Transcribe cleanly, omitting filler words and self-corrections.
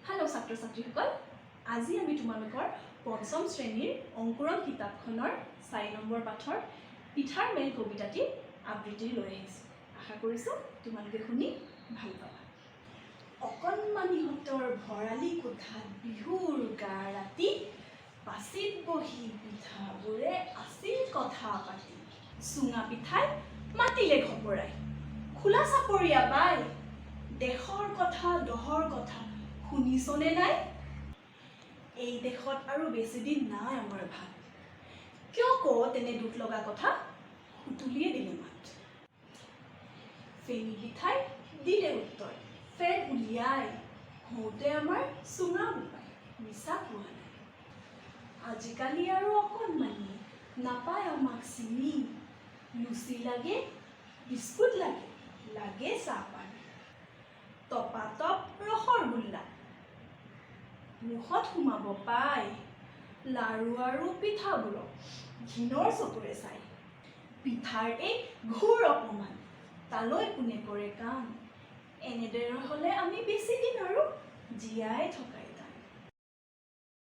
Hello' ছাত্ৰ ছাত্ৰীসকল, আজি আমি তোমালোকৰ পঞ্চম শ্ৰেণীৰ অংকুৰণ কিতাপখনৰ ৪ নম্বৰ পাঠৰ পিঠাৰ মেল কবিতাটি আবৃত্তি লৈ আহিছোঁ। আশা কৰিছোঁ তোমালোকে শুনি ভাল পাবা। অকণমানিহঁতৰ ভৰালি কোঠাত বিহুৰ গা ৰাতি, পাচিত বহি পিঠাবোৰে আছিল কথা পাতি। চুঙা পিঠাই মাতিলে খপৰাই, খোলা চাপৰীয়া বাই, দেশৰ কথা দহৰ কথা শুনিছনে নাই? এই দেশত আৰু বেছিদিন নাই আমাৰ ভাত, কিয় কওঁ তেনে দুখ লগা কথা, সুতুলিয়ে দিলে মাত। ফেনী পিঠাই দিলে উত্তৰ, ফেৰ উলিয়াই, হওঁতে আমাৰ চুঙা বোপাই, মিছা কোৱা নাই। আজিকালি আৰু অকণমানি নাপায় আমাক চিনি, লুচি লাগে, বিস্কুট লাগে, লাগে চাহপানী, টপাটপ ৰসৰ গোল্লা মুখত সোমাব পাই, লাৰু আৰু পিঠাবোৰক ঘিণৰ চকুৰে চাই। পিঠাৰ এই ঘোৰ অপমান, তালৈ কোনে কৰে কাম, এনেদৰে হ'লে আমি বেছি দিন আৰু জীয়াই থকাই